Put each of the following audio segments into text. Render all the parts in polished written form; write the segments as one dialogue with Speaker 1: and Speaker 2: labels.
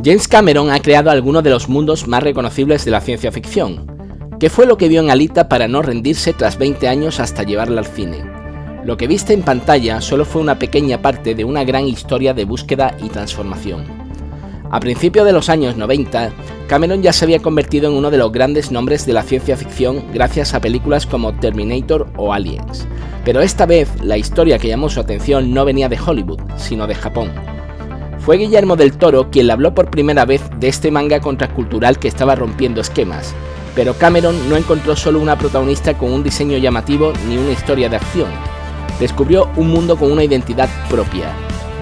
Speaker 1: James Cameron ha creado algunos de los mundos más reconocibles de la ciencia ficción. ¿Qué fue lo que vio en Alita para no rendirse tras 20 años hasta llevarla al cine? Lo que viste en pantalla solo fue una pequeña parte de una gran historia de búsqueda y transformación. A principios de los años 90, Cameron ya se había convertido en uno de los grandes nombres de la ciencia ficción gracias a películas como Terminator o Aliens. Pero esta vez, la historia que llamó su atención no venía de Hollywood, sino de Japón. Fue Guillermo del Toro quien le habló por primera vez de este manga contracultural que estaba rompiendo esquemas, pero Cameron no encontró solo una protagonista con un diseño llamativo ni una historia de acción. Descubrió un mundo con una identidad propia.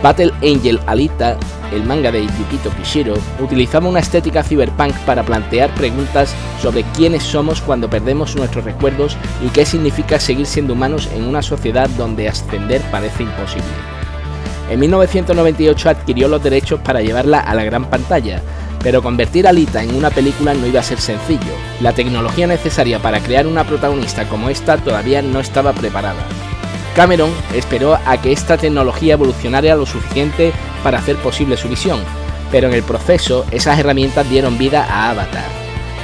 Speaker 1: Battle Angel Alita, el manga de Yukito Kishiro, utilizaba una estética cyberpunk para plantear preguntas sobre quiénes somos cuando perdemos nuestros recuerdos y qué significa seguir siendo humanos en una sociedad donde ascender parece imposible. En 1998 adquirió los derechos para llevarla a la gran pantalla, pero convertir a Alita en una película no iba a ser sencillo. La tecnología necesaria para crear una protagonista como esta todavía no estaba preparada. Cameron esperó a que esta tecnología evolucionara lo suficiente para hacer posible su visión, pero en el proceso esas herramientas dieron vida a Avatar.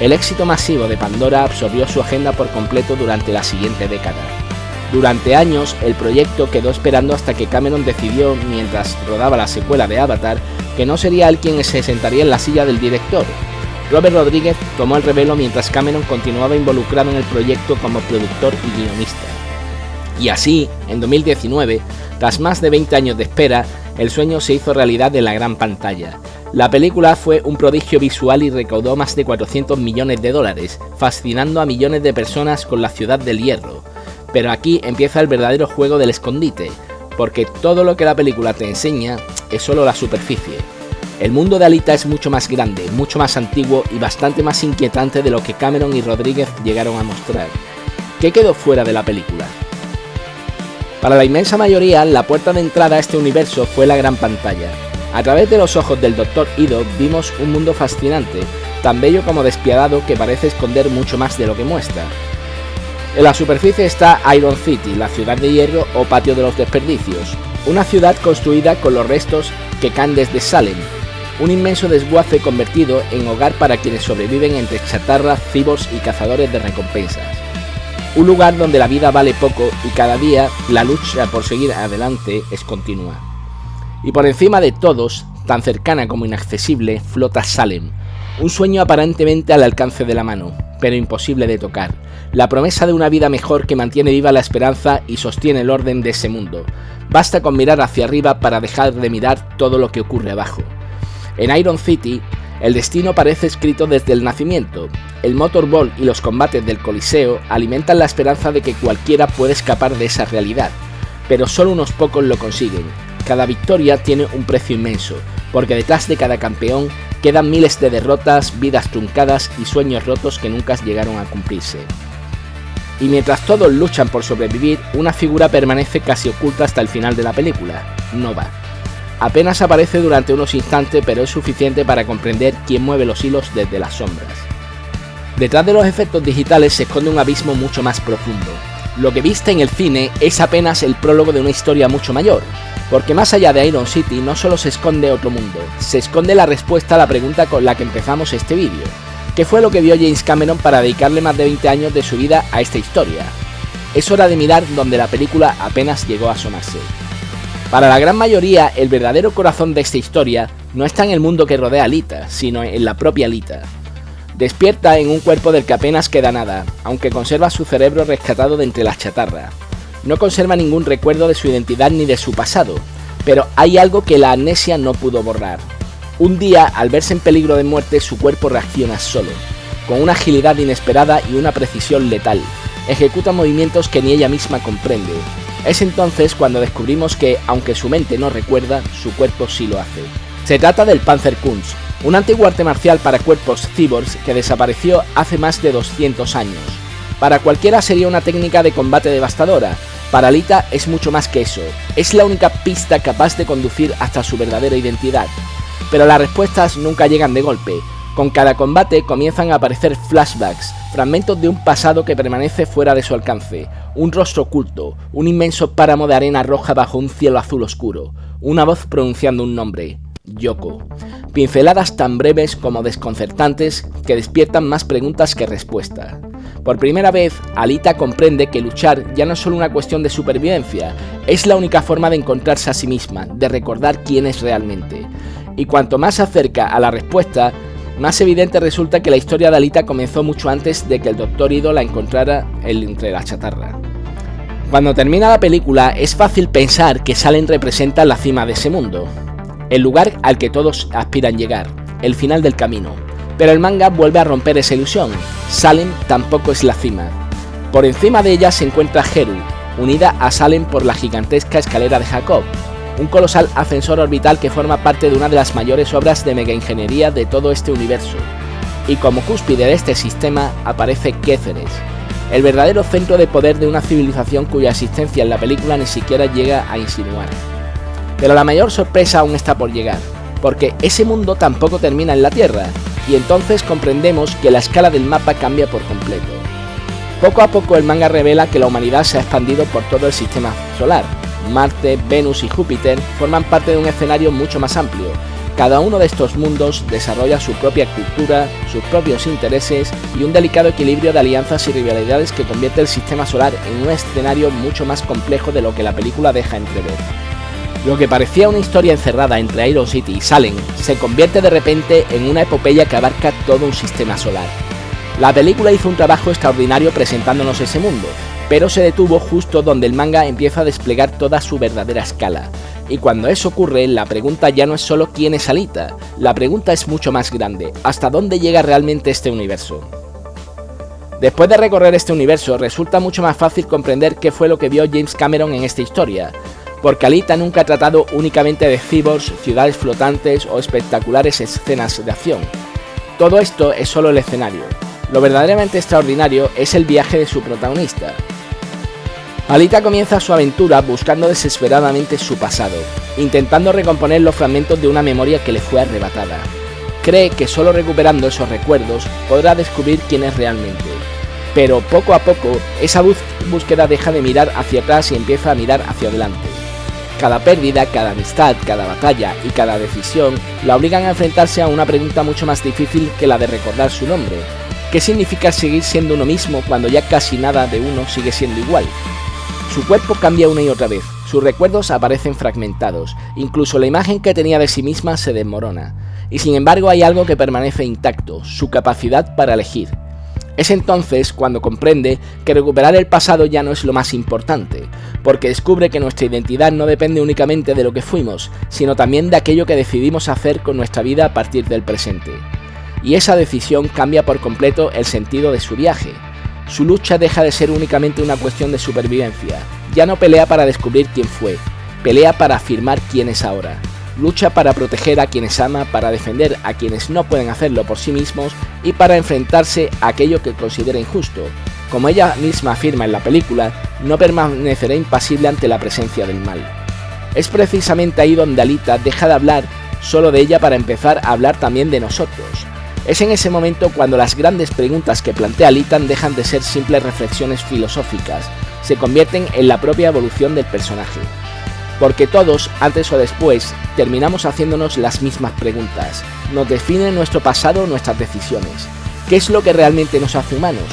Speaker 1: El éxito masivo de Pandora absorbió su agenda por completo durante la siguiente década. Durante años, el proyecto quedó esperando hasta que Cameron decidió, mientras rodaba la secuela de Avatar, que no sería él quien se sentaría en la silla del director. Robert Rodríguez tomó el relevo mientras Cameron continuaba involucrado en el proyecto como productor y guionista. Y así, en 2019, tras más de 20 años de espera, el sueño se hizo realidad en la gran pantalla. La película fue un prodigio visual y recaudó más de 400 millones de dólares, fascinando a millones de personas con la Ciudad del Hierro. Pero aquí empieza el verdadero juego del escondite, porque todo lo que la película te enseña es solo la superficie. El mundo de Alita es mucho más grande, mucho más antiguo y bastante más inquietante de lo que Cameron y Rodríguez llegaron a mostrar. ¿Qué quedó fuera de la película? Para la inmensa mayoría, la puerta de entrada a este universo fue la gran pantalla. A través de los ojos del Dr. Ido vimos un mundo fascinante, tan bello como despiadado que parece esconder mucho más de lo que muestra. En la superficie está Iron City, la ciudad de hierro o patio de los desperdicios, una ciudad construida con los restos que caen desde Salem, un inmenso desguace convertido en hogar para quienes sobreviven entre chatarra, cyborgs y cazadores de recompensas. Un lugar donde la vida vale poco y cada día la lucha por seguir adelante es continua. Y por encima de todos, tan cercana como inaccesible, flota Salem, un sueño aparentemente al alcance de la mano, pero imposible de tocar. La promesa de una vida mejor que mantiene viva la esperanza y sostiene el orden de ese mundo. Basta con mirar hacia arriba para dejar de mirar todo lo que ocurre abajo. En Iron City, el destino parece escrito desde el nacimiento. El Motorball y los combates del Coliseo alimentan la esperanza de que cualquiera puede escapar de esa realidad, pero solo unos pocos lo consiguen. Cada victoria tiene un precio inmenso, porque detrás de cada campeón quedan miles de derrotas, vidas truncadas y sueños rotos que nunca llegaron a cumplirse. Y mientras todos luchan por sobrevivir, una figura permanece casi oculta hasta el final de la película, Nova. Apenas aparece durante unos instantes, pero es suficiente para comprender quién mueve los hilos desde las sombras. Detrás de los efectos digitales se esconde un abismo mucho más profundo. Lo que viste en el cine es apenas el prólogo de una historia mucho mayor, porque más allá de Iron City no solo se esconde otro mundo, se esconde la respuesta a la pregunta con la que empezamos este vídeo. ¿Qué fue lo que vio James Cameron para dedicarle más de 20 años de su vida a esta historia? Es hora de mirar donde la película apenas llegó a asomarse. Para la gran mayoría, el verdadero corazón de esta historia no está en el mundo que rodea a Alita, sino en la propia Alita. Despierta en un cuerpo del que apenas queda nada, aunque conserva su cerebro rescatado de entre la chatarra. No conserva ningún recuerdo de su identidad ni de su pasado, pero hay algo que la amnesia no pudo borrar. Un día, al verse en peligro de muerte, su cuerpo reacciona solo, con una agilidad inesperada y una precisión letal. Ejecuta movimientos que ni ella misma comprende. Es entonces cuando descubrimos que, aunque su mente no recuerda, su cuerpo sí lo hace. Se trata del Panzerkunst, un antiguo arte marcial para cuerpos cyborgs que desapareció hace más de 200 años. Para cualquiera sería una técnica de combate devastadora. Para Alita es mucho más que eso. Es la única pista capaz de conducir hasta su verdadera identidad. Pero las respuestas nunca llegan de golpe. Con cada combate comienzan a aparecer flashbacks, fragmentos de un pasado que permanece fuera de su alcance, un rostro oculto, un inmenso páramo de arena roja bajo un cielo azul oscuro, una voz pronunciando un nombre, Yoko. Pinceladas tan breves como desconcertantes que despiertan más preguntas que respuestas. Por primera vez, Alita comprende que luchar ya no es solo una cuestión de supervivencia, es la única forma de encontrarse a sí misma, de recordar quién es realmente. Y cuanto más se acerca a la respuesta, más evidente resulta que la historia de Alita comenzó mucho antes de que el Dr. Ido la encontrara entre la chatarra. Cuando termina la película, es fácil pensar que Salem representa la cima de ese mundo, el lugar al que todos aspiran llegar, el final del camino. Pero el manga vuelve a romper esa ilusión. Salem tampoco es la cima. Por encima de ella se encuentra Heru, unida a Salem por la gigantesca escalera de Jacob, un colosal ascensor orbital que forma parte de una de las mayores obras de megaingeniería de todo este universo. Y como cúspide de este sistema aparece Quéceres, el verdadero centro de poder de una civilización cuya existencia en la película ni siquiera llega a insinuar. Pero la mayor sorpresa aún está por llegar, porque ese mundo tampoco termina en la Tierra, y entonces comprendemos que la escala del mapa cambia por completo. Poco a poco el manga revela que la humanidad se ha expandido por todo el sistema solar. Marte, Venus y Júpiter forman parte de un escenario mucho más amplio. Cada uno de estos mundos desarrolla su propia cultura, sus propios intereses y un delicado equilibrio de alianzas y rivalidades que convierte el sistema solar en un escenario mucho más complejo de lo que la película deja entrever. Lo que parecía una historia encerrada entre Iron City y Salem se convierte de repente en una epopeya que abarca todo un sistema solar. La película hizo un trabajo extraordinario presentándonos ese mundo, pero se detuvo justo donde el manga empieza a desplegar toda su verdadera escala. Y cuando eso ocurre, la pregunta ya no es solo quién es Alita, la pregunta es mucho más grande: ¿hasta dónde llega realmente este universo? Después de recorrer este universo, resulta mucho más fácil comprender qué fue lo que vio James Cameron en esta historia, porque Alita nunca ha tratado únicamente de cyborgs, ciudades flotantes o espectaculares escenas de acción. Todo esto es solo el escenario. Lo verdaderamente extraordinario es el viaje de su protagonista. Alita comienza su aventura buscando desesperadamente su pasado, intentando recomponer los fragmentos de una memoria que le fue arrebatada. Cree que solo recuperando esos recuerdos podrá descubrir quién es realmente. Pero poco a poco, esa búsqueda deja de mirar hacia atrás y empieza a mirar hacia adelante. Cada pérdida, cada amistad, cada batalla y cada decisión la obligan a enfrentarse a una pregunta mucho más difícil que la de recordar su nombre. ¿Qué significa seguir siendo uno mismo cuando ya casi nada de uno sigue siendo igual? Su cuerpo cambia una y otra vez, sus recuerdos aparecen fragmentados, incluso la imagen que tenía de sí misma se desmorona. Y sin embargo hay algo que permanece intacto, su capacidad para elegir. Es entonces cuando comprende que recuperar el pasado ya no es lo más importante, porque descubre que nuestra identidad no depende únicamente de lo que fuimos, sino también de aquello que decidimos hacer con nuestra vida a partir del presente. Y esa decisión cambia por completo el sentido de su viaje. Su lucha deja de ser únicamente una cuestión de supervivencia. Ya no pelea para descubrir quién fue, pelea para afirmar quién es ahora. Lucha para proteger a quienes ama, para defender a quienes no pueden hacerlo por sí mismos y para enfrentarse a aquello que considera injusto. Como ella misma afirma en la película, no permanecerá impasible ante la presencia del mal. Es precisamente ahí donde Alita deja de hablar solo de ella para empezar a hablar también de nosotros. Es en ese momento cuando las grandes preguntas que plantea Alita dejan de ser simples reflexiones filosóficas, se convierten en la propia evolución del personaje. Porque todos, antes o después, terminamos haciéndonos las mismas preguntas. ¿Nos define nuestro pasado o nuestras decisiones? ¿Qué es lo que realmente nos hace humanos?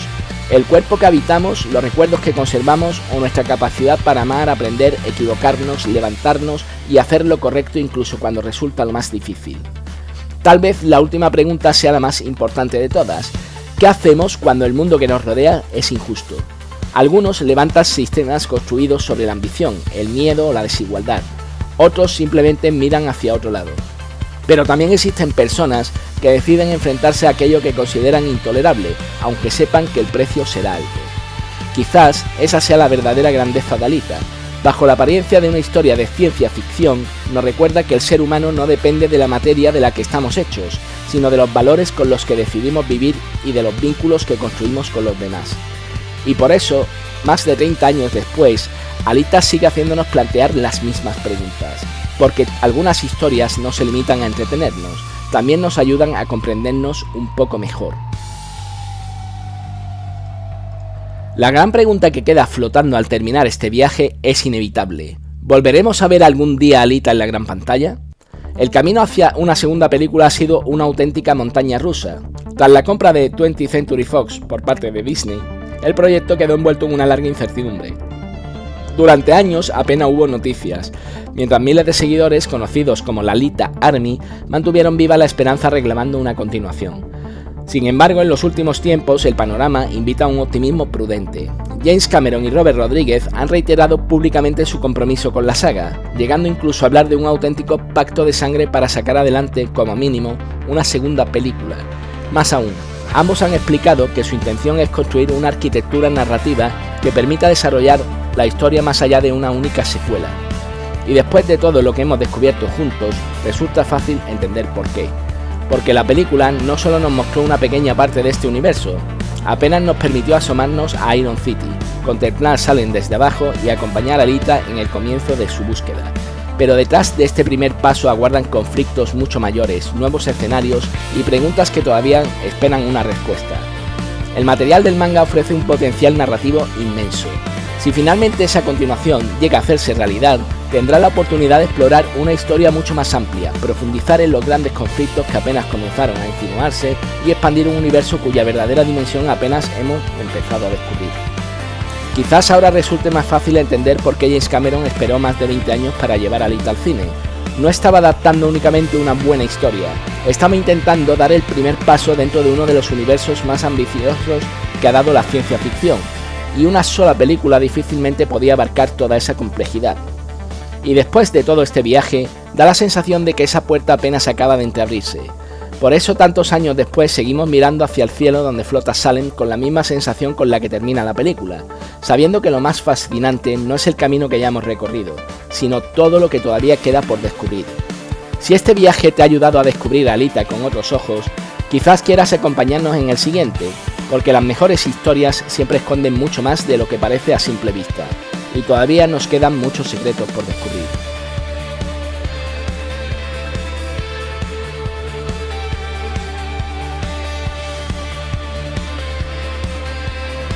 Speaker 1: ¿El cuerpo que habitamos, los recuerdos que conservamos o nuestra capacidad para amar, aprender, equivocarnos, levantarnos y hacer lo correcto incluso cuando resulta lo más difícil? Tal vez la última pregunta sea la más importante de todas. ¿Qué hacemos cuando el mundo que nos rodea es injusto? Algunos levantan sistemas construidos sobre la ambición, el miedo o la desigualdad. Otros simplemente miran hacia otro lado. Pero también existen personas que deciden enfrentarse a aquello que consideran intolerable, aunque sepan que el precio será alto. Quizás esa sea la verdadera grandeza de Alita. Bajo la apariencia de una historia de ciencia ficción, nos recuerda que el ser humano no depende de la materia de la que estamos hechos, sino de los valores con los que decidimos vivir y de los vínculos que construimos con los demás. Y por eso, más de 30 años después, Alita sigue haciéndonos plantear las mismas preguntas, porque algunas historias no se limitan a entretenernos, también nos ayudan a comprendernos un poco mejor. La gran pregunta que queda flotando al terminar este viaje es inevitable. ¿Volveremos a ver algún día a Alita en la gran pantalla? El camino hacia una segunda película ha sido una auténtica montaña rusa. Tras la compra de 20th Century Fox por parte de Disney, el proyecto quedó envuelto en una larga incertidumbre. Durante años apenas hubo noticias, mientras miles de seguidores, conocidos como la Alita Army, mantuvieron viva la esperanza reclamando una continuación. Sin embargo, en los últimos tiempos, el panorama invita a un optimismo prudente. James Cameron y Robert Rodríguez han reiterado públicamente su compromiso con la saga, llegando incluso a hablar de un auténtico pacto de sangre para sacar adelante, como mínimo, una segunda película. Más aún, ambos han explicado que su intención es construir una arquitectura narrativa que permita desarrollar la historia más allá de una única secuela. Y después de todo lo que hemos descubierto juntos, resulta fácil entender por qué. Porque la película no solo nos mostró una pequeña parte de este universo, apenas nos permitió asomarnos a Iron City, contemplar a Salem desde abajo y acompañar a Alita en el comienzo de su búsqueda. Pero detrás de este primer paso aguardan conflictos mucho mayores, nuevos escenarios y preguntas que todavía esperan una respuesta. El material del manga ofrece un potencial narrativo inmenso. Si finalmente esa continuación llega a hacerse realidad, tendrá la oportunidad de explorar una historia mucho más amplia, profundizar en los grandes conflictos que apenas comenzaron a insinuarse y expandir un universo cuya verdadera dimensión apenas hemos empezado a descubrir. Quizás ahora resulte más fácil entender por qué James Cameron esperó más de 20 años para llevar a Alita al cine. No estaba adaptando únicamente una buena historia, estaba intentando dar el primer paso dentro de uno de los universos más ambiciosos que ha dado la ciencia ficción, y una sola película difícilmente podía abarcar toda esa complejidad. Y después de todo este viaje, da la sensación de que esa puerta apenas acaba de entreabrirse. Por eso tantos años después seguimos mirando hacia el cielo donde flota Salem con la misma sensación con la que termina la película, sabiendo que lo más fascinante no es el camino que ya hemos recorrido, sino todo lo que todavía queda por descubrir. Si este viaje te ha ayudado a descubrir a Alita con otros ojos, quizás quieras acompañarnos en el siguiente, porque las mejores historias siempre esconden mucho más de lo que parece a simple vista, y todavía nos quedan muchos secretos por descubrir.